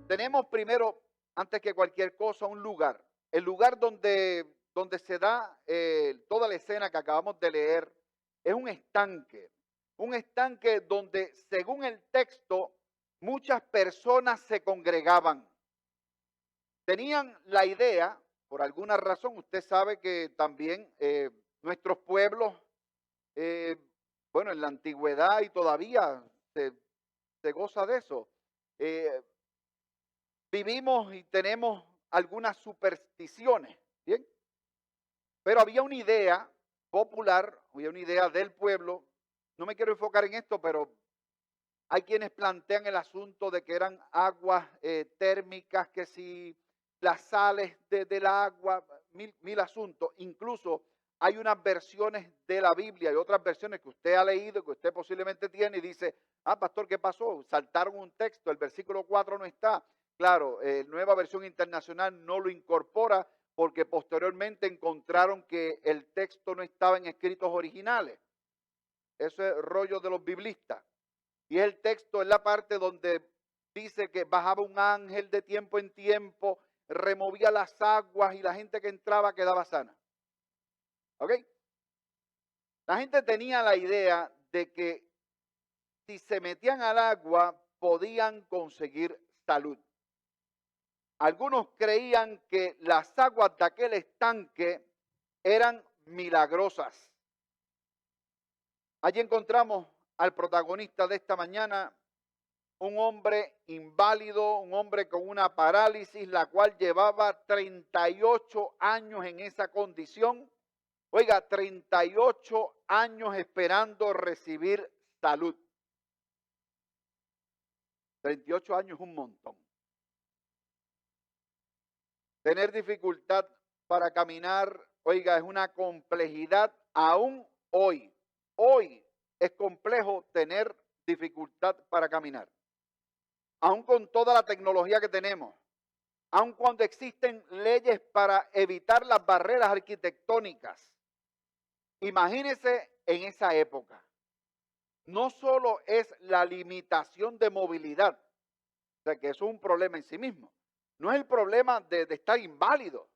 tenemos primero, antes que cualquier cosa, un lugar. El lugar donde se da toda la escena que acabamos de leer es un estanque. Un estanque donde, según el texto, muchas personas se congregaban. Tenían la idea, por alguna razón, usted sabe que también nuestros pueblos, eh, bueno, en la antigüedad y todavía se goza de eso. eh, Vivimos y tenemos algunas supersticiones, ¿bien? Pero había una idea popular, había una idea del pueblo. No me quiero enfocar en esto, pero hay quienes plantean el asunto de que eran aguas térmicas, que si las sales del agua, mil asuntos. Incluso hay unas versiones de la Biblia y otras versiones que usted ha leído, que usted posiblemente tiene y dice, pastor, ¿qué pasó? Saltaron un texto, el versículo 4 no está. Claro, Nueva Versión Internacional no lo incorpora porque posteriormente encontraron que el texto no estaba en escritos originales. Eso es rollo de los biblistas. Y el texto es la parte donde dice que bajaba un ángel de tiempo en tiempo, removía las aguas y la gente que entraba quedaba sana. ¿Ok? La gente tenía la idea de que si se metían al agua podían conseguir salud. Algunos creían que las aguas de aquel estanque eran milagrosas. Allí encontramos al protagonista de esta mañana, un hombre inválido, un hombre con una parálisis, la cual llevaba 38 años en esa condición. Oiga, 38 años esperando recibir salud. 38 años es un montón. Tener dificultad para caminar, oiga, es una complejidad aún hoy. Hoy es complejo tener dificultad para caminar. Aún con toda la tecnología que tenemos, aun cuando existen leyes para evitar las barreras arquitectónicas. Imagínense en esa época. No solo es la limitación de movilidad, o sea que eso es un problema en sí mismo. No es el problema de estar inválido,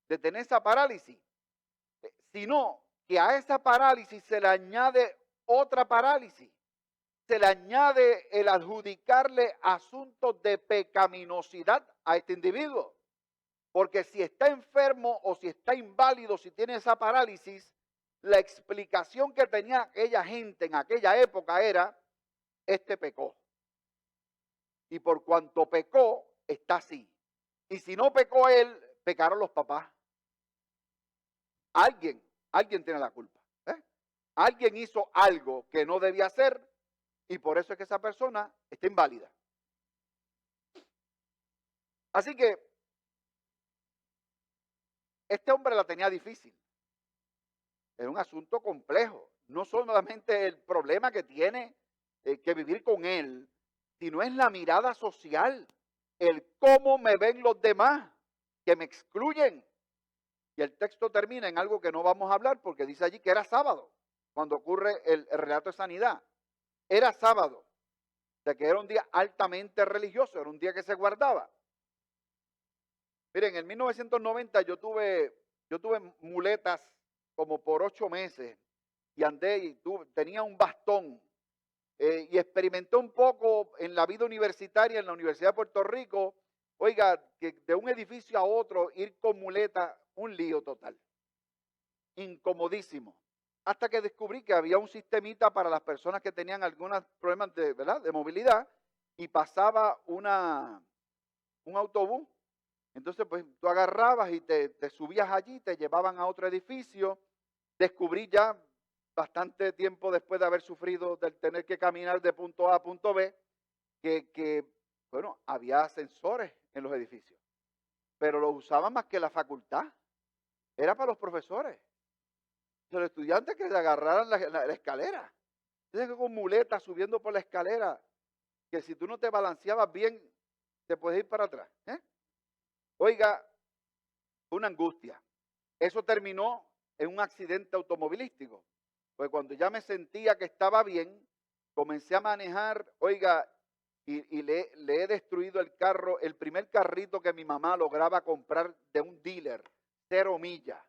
de tener esa parálisis, sino que a esa parálisis se le añade otra parálisis. Se le añade el adjudicarle asuntos de pecaminosidad a este individuo. Porque si está enfermo o si está inválido, si tiene esa parálisis, la explicación que tenía aquella gente en aquella época era, este pecó. Y por cuanto pecó, está así. Y si no pecó él, pecaron los papás. Alguien tiene la culpa. Alguien hizo algo que no debía hacer y por eso es que esa persona está inválida. Así que este hombre la tenía difícil. Es un asunto complejo. No solamente el problema que tiene que vivir con él, sino es la mirada social, el cómo me ven los demás, que me excluyen. Y el texto termina en algo que no vamos a hablar porque dice allí que era sábado, cuando ocurre el relato de sanidad. Era sábado, o sea que era un día altamente religioso, era un día que se guardaba. Miren, en 1990 yo tuve muletas como por 8 meses y andé y tenía un bastón y experimenté un poco en la vida universitaria en la Universidad de Puerto Rico. Oiga, que de un edificio a otro ir con muleta, un lío total, incomodísimo. Hasta que descubrí que había un sistemita para las personas que tenían algunos problemas de movilidad y pasaba un autobús. Entonces, pues tú agarrabas y te subías allí, te llevaban a otro edificio. Descubrí ya bastante tiempo después de haber sufrido del tener que caminar de punto A a punto B, bueno, había ascensores en los edificios, pero lo usaban más que la facultad. Era para los profesores. Los estudiantes que se agarraran la escalera. Entonces, que con muletas subiendo por la escalera, que si tú no te balanceabas bien, te puedes ir para atrás. Oiga, una angustia. Eso terminó en un accidente automovilístico. Pues cuando ya me sentía que estaba bien, comencé a manejar, oiga, y le he destruido el carro, el primer carrito que mi mamá lograba comprar de un dealer, 0 millas,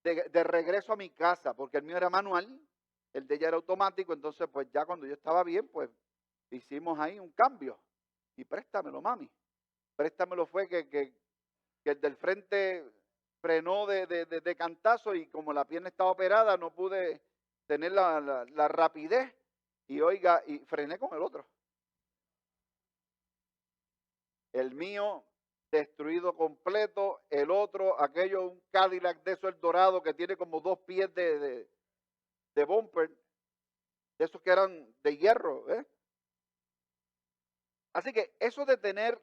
de regreso a mi casa, porque el mío era manual, el de ella era automático. Entonces pues ya cuando yo estaba bien, pues hicimos ahí un cambio. Y préstamelo, mami. Préstamelo fue que el del frente frenó de cantazo, y como la pierna estaba operada no pude tener la rapidez, y oiga, y frené con el otro. El mío destruido completo, el otro, aquello, un Cadillac de esos, el dorado, que tiene como 2 pies de bumper, de esos que eran de hierro, ¿eh? Así que eso de tener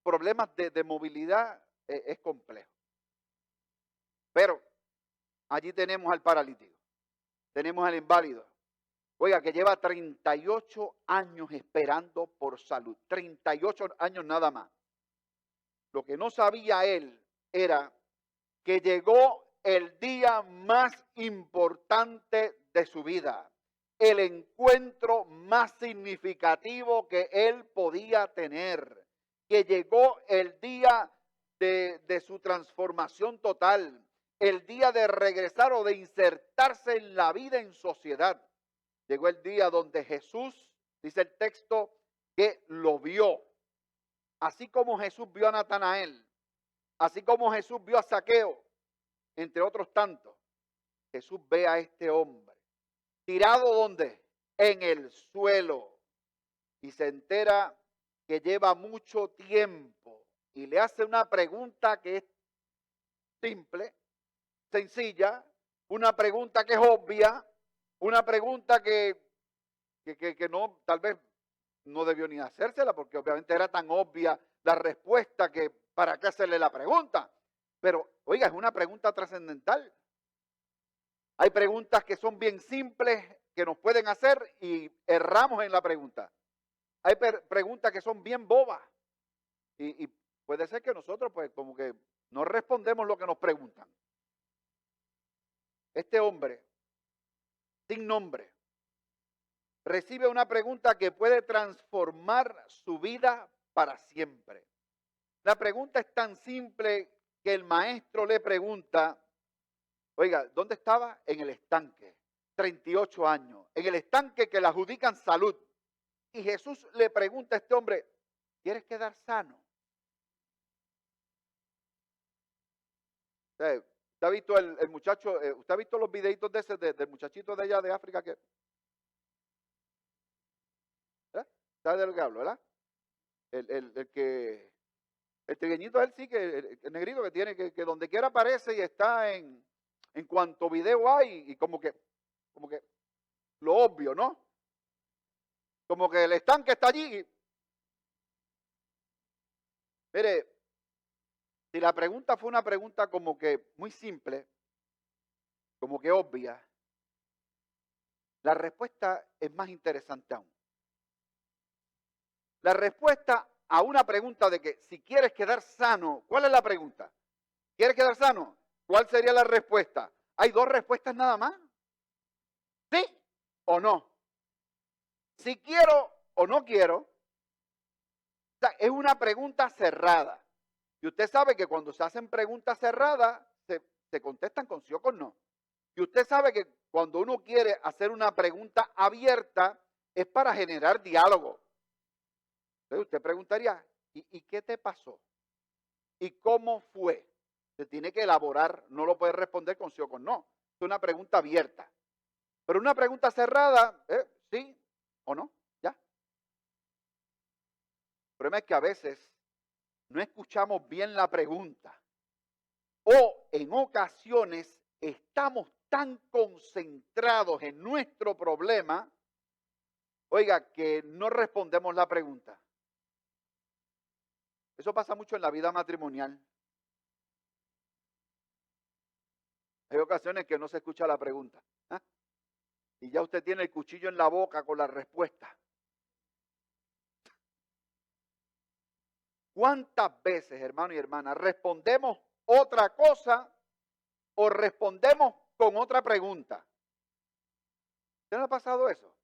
problemas de movilidad es complejo. Pero allí tenemos al paralítico, tenemos al inválido. Oiga, que lleva 38 años esperando por salud, 38 años nada más. Lo que no sabía él era que llegó el día más importante de su vida, el encuentro más significativo que él podía tener, que llegó el día de su transformación total, el día de regresar o de insertarse en la vida, en sociedad. Llegó el día donde Jesús, dice el texto, que lo vio. Así como Jesús vio a Natanael, así como Jesús vio a Zaqueo, entre otros tantos, Jesús ve a este hombre tirado, ¿dónde? En el suelo, y se entera que lleva mucho tiempo, y le hace una pregunta que es simple, sencilla, una pregunta que es obvia, una pregunta que no, tal vez no debió ni hacérsela, porque obviamente era tan obvia la respuesta que para qué hacerle la pregunta. Pero, oiga, es una pregunta trascendental. Hay preguntas que son bien simples, que nos pueden hacer y erramos en la pregunta. Hay preguntas que son bien bobas, y puede ser que nosotros pues como que no respondemos lo que nos preguntan. Este hombre, sin nombre, recibe una pregunta que puede transformar su vida para siempre. La pregunta es tan simple que el maestro le pregunta, oiga, ¿dónde estaba? En el estanque, 38 años, en el estanque que le adjudican salud. Y Jesús le pregunta a este hombre, ¿quieres quedar sano? ¿Usted ha visto el muchacho, usted ha visto los videitos de ese, del muchachito de allá de África que... ¿Sabe de lo que hablo, verdad? El trigueñito él sí, que el negrito que tiene, que donde quiera aparece y está en cuanto video hay, y como que lo obvio, ¿no? Como que el estanque está allí. Mire, si la pregunta fue una pregunta como que muy simple, como que obvia, la respuesta es más interesante aún. La respuesta a una pregunta de que si quieres quedar sano, ¿cuál es la pregunta? ¿Quieres quedar sano? ¿Cuál sería la respuesta? Hay 2 respuestas nada más. ¿Sí o no? Si quiero o no quiero. O sea, es una pregunta cerrada. Y usted sabe que cuando se hacen preguntas cerradas, se contestan con sí o con no. Y usted sabe que cuando uno quiere hacer una pregunta abierta, es para generar diálogo. Entonces usted preguntaría, ¿y qué te pasó? ¿Y cómo fue? Se tiene que elaborar, no lo puede responder con sí o con no. Es una pregunta abierta. Pero una pregunta cerrada, sí o no, ya. El problema es que a veces no escuchamos bien la pregunta, o en ocasiones estamos tan concentrados en nuestro problema, oiga, que no respondemos la pregunta. Eso pasa mucho en la vida matrimonial. Hay ocasiones que no se escucha la pregunta, ¿eh? Y ya usted tiene el cuchillo en la boca con la respuesta. ¿Cuántas veces, hermano y hermana, respondemos otra cosa o respondemos con otra pregunta? ¿Te ha pasado eso?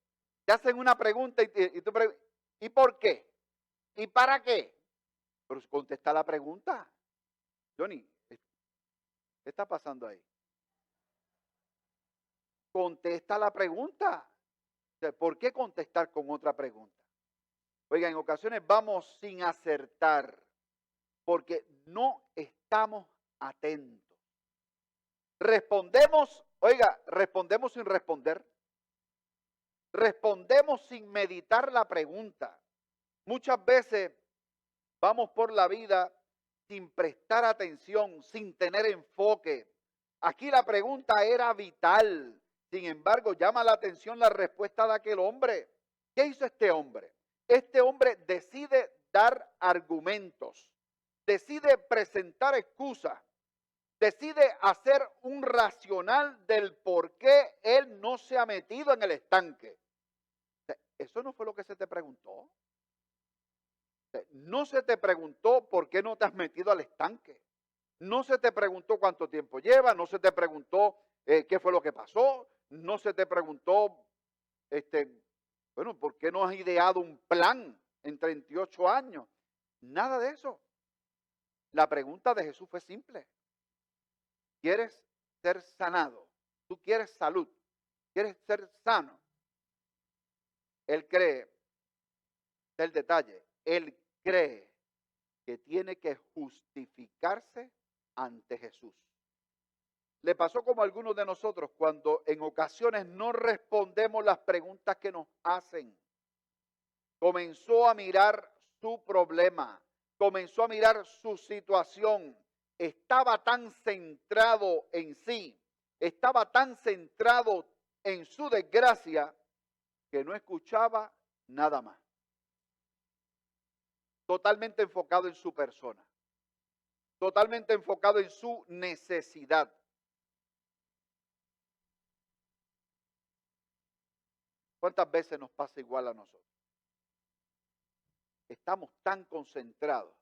Te hacen una pregunta y tú preguntas, ¿Y por qué? ¿Y para qué? Pero contesta la pregunta. Johnny, ¿qué está pasando ahí? Contesta la pregunta. O sea, ¿por qué contestar con otra pregunta? Oiga, en ocasiones vamos sin acertar porque no estamos atentos. Respondemos, oiga, respondemos sin responder. Respondemos sin meditar la pregunta. Muchas veces vamos por la vida sin prestar atención, sin tener enfoque. Aquí la pregunta era vital. Sin embargo, llama la atención la respuesta de aquel hombre. ¿Qué hizo este hombre? Este hombre decide dar argumentos, decide presentar excusas, decide hacer un racional del por qué él no se ha metido en el estanque. Eso no fue lo que se te preguntó. No se te preguntó por qué no te has metido al estanque. No se te preguntó cuánto tiempo lleva, no se te preguntó qué fue lo que pasó, no se te preguntó, bueno, por qué no has ideado un plan en 38 años. Nada de eso. La pregunta de Jesús fue simple. ¿Quieres ser sanado? ¿Tú quieres salud? ¿Quieres ser sano? Él cree, el detalle, él cree que tiene que justificarse ante Jesús. Le pasó como a algunos de nosotros cuando en ocasiones no respondemos las preguntas que nos hacen. Comenzó a mirar su problema, comenzó a mirar su situación. Estaba tan centrado en sí, estaba tan centrado en su desgracia que no escuchaba nada más. Totalmente enfocado en su persona, totalmente enfocado en su necesidad. ¿Cuántas veces nos pasa igual a nosotros? Estamos tan concentrados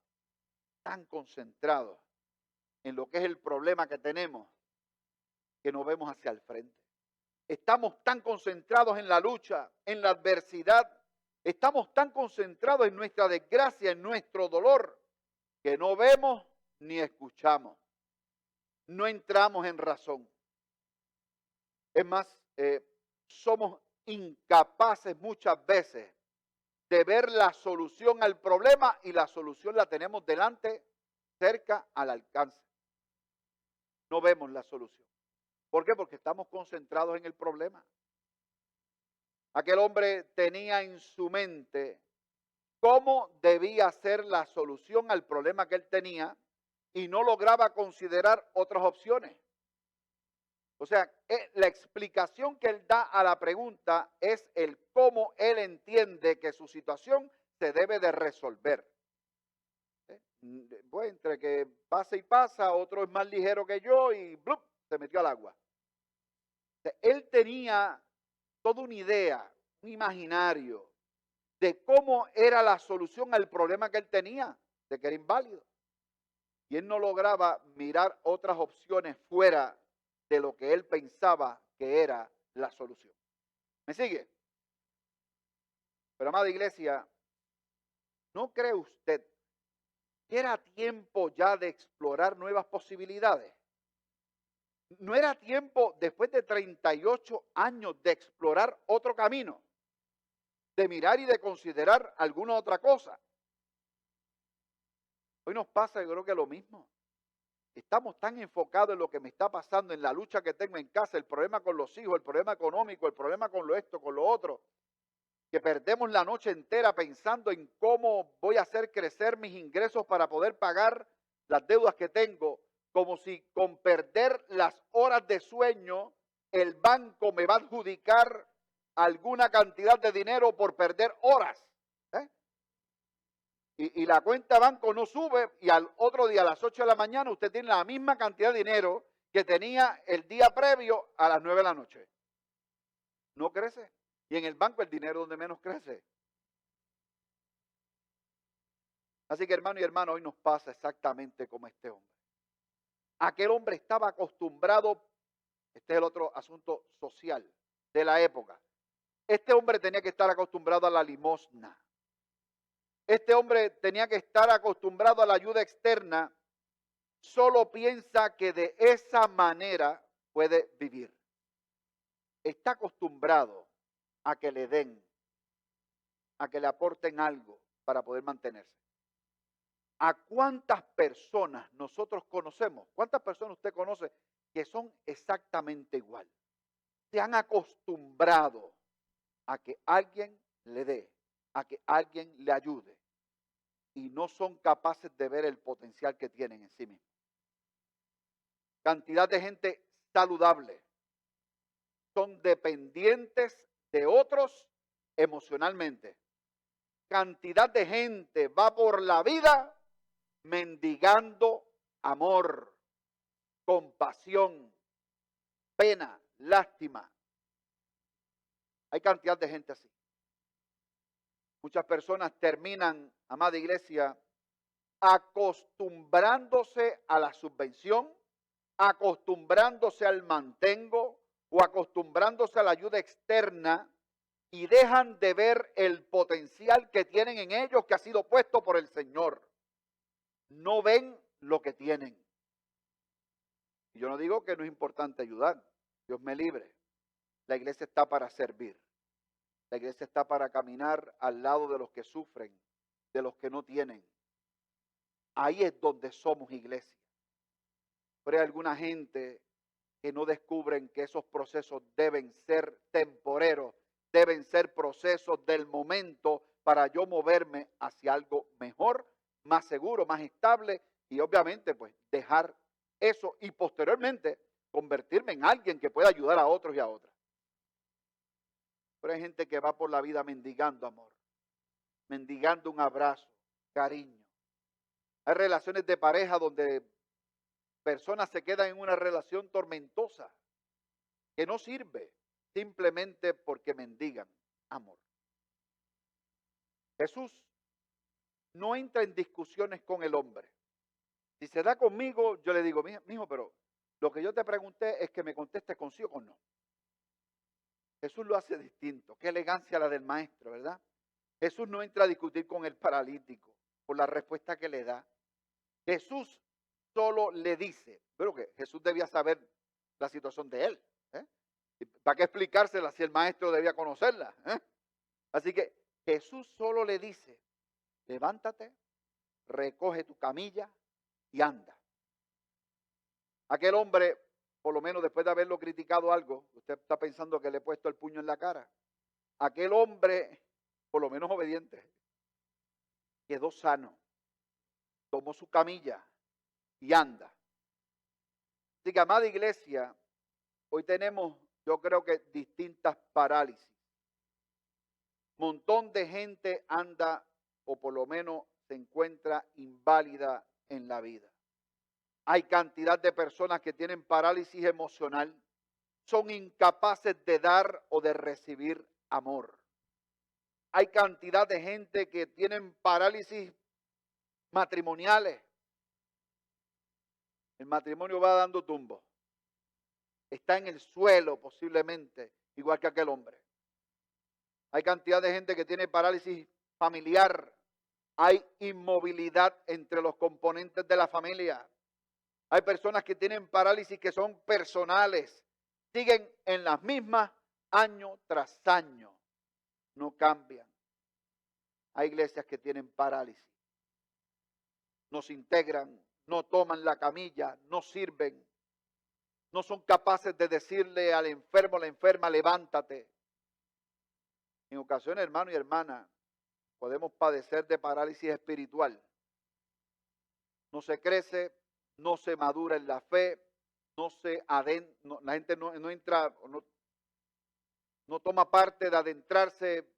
en lo que es el problema que tenemos, que no vemos hacia el frente. Estamos tan concentrados en la lucha, en la adversidad, estamos tan concentrados en nuestra desgracia, en nuestro dolor, que no vemos ni escuchamos. No entramos en razón. Es más, somos incapaces muchas veces de ver la solución al problema y la solución la tenemos delante, cerca, al alcance. No vemos la solución. ¿Por qué? Porque estamos concentrados en el problema. Aquel hombre tenía en su mente cómo debía ser la solución al problema que él tenía y no lograba considerar otras opciones. O sea, la explicación que él da a la pregunta es el cómo él entiende que su situación se debe de resolver. Pues entre que pasa y pasa, otro es más ligero que yo y ¡blup!, se metió al agua. Él tenía toda una idea, un imaginario de cómo era la solución al problema que él tenía, de que era inválido. Y él no lograba mirar otras opciones fuera de lo que él pensaba que era la solución. ¿Me sigue? Pero amada iglesia, ¿no cree usted que era tiempo ya de explorar nuevas posibilidades? ¿No era tiempo, después de 38 años, de explorar otro camino? De mirar y de considerar alguna otra cosa. Hoy nos pasa, yo creo que lo mismo. Estamos tan enfocados en lo que me está pasando, en la lucha que tengo en casa, el problema con los hijos, el problema económico, el problema con lo esto, con lo otro, que perdemos la noche entera pensando en cómo voy a hacer crecer mis ingresos para poder pagar las deudas que tengo, como si con perder las horas de sueño el banco me va a adjudicar alguna cantidad de dinero por perder horas. Y la cuenta de banco no sube y al otro día a las 8 de la mañana usted tiene la misma cantidad de dinero que tenía el día previo a las 9 de la noche. No crece. Y en el banco el dinero donde menos crece. Así que hermano y hermano, hoy nos pasa exactamente como este hombre. Aquel hombre estaba acostumbrado, este es el otro asunto social de la época. Este hombre tenía que estar acostumbrado a la limosna. Este hombre tenía que estar acostumbrado a la ayuda externa, solo piensa que de esa manera puede vivir. Está acostumbrado a que le den, a que le aporten algo para poder mantenerse. ¿A cuántas personas nosotros conocemos? ¿Cuántas personas usted conoce que son exactamente igual? Se han acostumbrado a que alguien le dé, a que alguien le ayude y no son capaces de ver el potencial que tienen en sí mismos. Cantidad de gente saludable son dependientes de otros emocionalmente. Cantidad de gente va por la vida mendigando amor, compasión, pena, lástima. Hay cantidad de gente así. Muchas personas terminan, amada iglesia, acostumbrándose a la subvención, acostumbrándose al mantengo o acostumbrándose a la ayuda externa y dejan de ver el potencial que tienen en ellos que ha sido puesto por el Señor. No ven lo que tienen. Y yo no digo que no es importante ayudar. Dios me libre. La iglesia está para servir. La iglesia está para caminar al lado de los que sufren, de los que no tienen. Ahí es donde somos iglesia. Pero hay alguna gente que no descubren que esos procesos deben ser temporeros, deben ser procesos del momento para yo moverme hacia algo mejor, más seguro, más estable y obviamente pues dejar eso y posteriormente convertirme en alguien que pueda ayudar a otros y a otras. Pero hay gente que va por la vida mendigando amor, mendigando un abrazo, cariño. Hay relaciones de pareja donde personas se quedan en una relación tormentosa que no sirve simplemente porque mendigan amor. Jesús no entra en discusiones con el hombre. Si se da conmigo, yo le digo, mijo, pero lo que yo te pregunté es que me contestes con sí o con no. Jesús lo hace distinto. Qué elegancia la del maestro, ¿verdad? Jesús no entra a discutir con el paralítico por la respuesta que le da. Jesús solo le dice, pero que Jesús debía saber la situación de él. ¿Para qué explicársela si el maestro debía conocerla? Así que Jesús solo le dice, levántate, recoge tu camilla y anda. Aquel hombre, por lo menos después de haberlo criticado algo, usted está pensando que le he puesto el puño en la cara. Aquel hombre, por lo menos obediente, quedó sano, tomó su camilla y anda. Así que, amada iglesia, hoy tenemos, yo creo que distintas parálisis. Montón de gente anda o por lo menos se encuentra inválida en la vida. Hay cantidad de personas que tienen parálisis emocional, son incapaces de dar o de recibir amor. Hay cantidad de gente que tienen parálisis matrimoniales. El matrimonio va dando tumbo. Está en el suelo posiblemente, igual que aquel hombre. Hay cantidad de gente que tiene parálisis familiar. Hay inmovilidad entre los componentes de la familia. Hay personas que tienen parálisis que son personales. Siguen en las mismas año tras año. No cambian. Hay iglesias que tienen parálisis. No se integran, no toman la camilla, no sirven. No son capaces de decirle al enfermo, a la enferma, levántate. En ocasiones, hermano y hermana, podemos padecer de parálisis espiritual. No se crece, no se madura en la fe, no se adentra, la gente no entra, no toma parte de adentrarse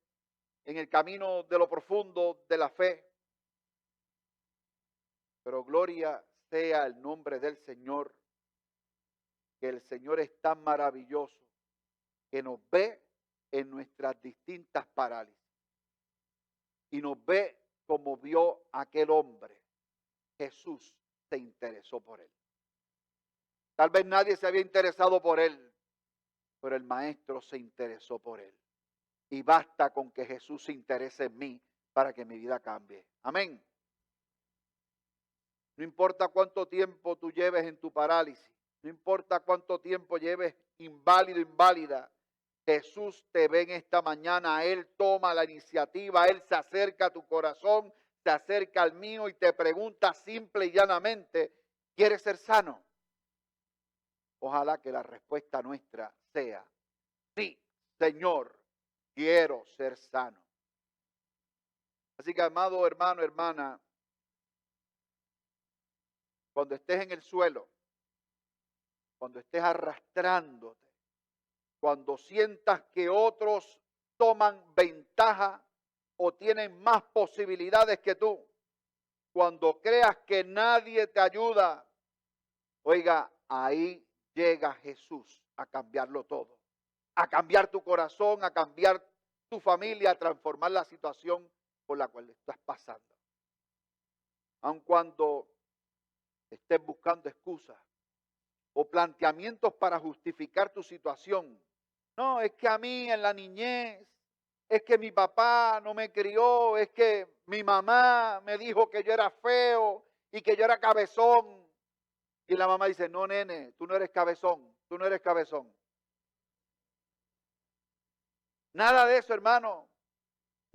en el camino de lo profundo de la fe. Pero gloria sea el nombre del Señor, que el Señor es tan maravilloso, que nos ve en nuestras distintas parálisis. Y nos ve como vio aquel hombre. Jesús se interesó por él. Tal vez nadie se había interesado por él, pero el maestro se interesó por él. Y basta con que Jesús se interese en mí para que mi vida cambie. Amén. No importa cuánto tiempo tú lleves en tu parálisis, no importa cuánto tiempo lleves inválido, inválida, Jesús te ve en esta mañana, Él toma la iniciativa, Él se acerca a tu corazón, se acerca al mío y te pregunta simple y llanamente, ¿quieres ser sano? Ojalá que la respuesta nuestra sea, sí, Señor, quiero ser sano. Así que, amado hermano, hermana, cuando estés en el suelo, cuando estés arrastrándote, cuando sientas que otros toman ventaja o tienen más posibilidades que tú, cuando creas que nadie te ayuda, oiga, ahí llega Jesús a cambiarlo todo, a cambiar tu corazón, a cambiar tu familia, a transformar la situación por la cual estás pasando. Aun cuando estés buscando excusas o planteamientos para justificar tu situación. No, es que a mí en la niñez, es que mi papá no me crió, es que mi mamá me dijo que yo era feo y que yo era cabezón. Y la mamá dice, no, nene, tú no eres cabezón, tú no eres cabezón. Nada de eso, hermano.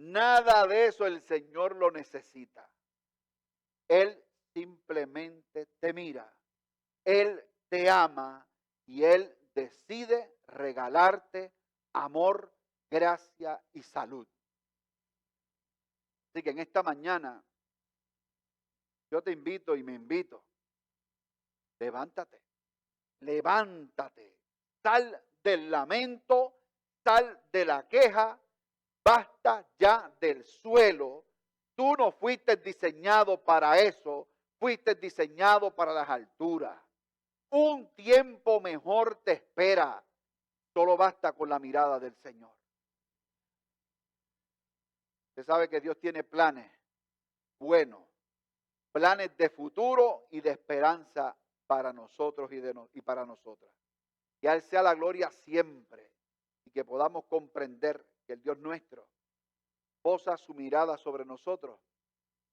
Nada de eso el Señor lo necesita. Él simplemente te mira. Él te ama y Él decide regalarte amor, gracia y salud. Así que en esta mañana yo te invito y me invito. Levántate, levántate, sal del lamento, sal de la queja, basta ya del suelo. Tú no fuiste diseñado para eso, fuiste diseñado para las alturas. Un tiempo mejor te espera. Solo basta con la mirada del Señor. Usted sabe que Dios tiene planes buenos, planes de futuro y de esperanza para nosotros y para nosotras. Que a Él sea la gloria siempre y que podamos comprender que el Dios nuestro posa su mirada sobre nosotros,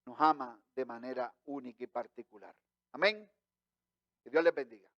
nos ama de manera única y particular. Amén. Que Dios les bendiga.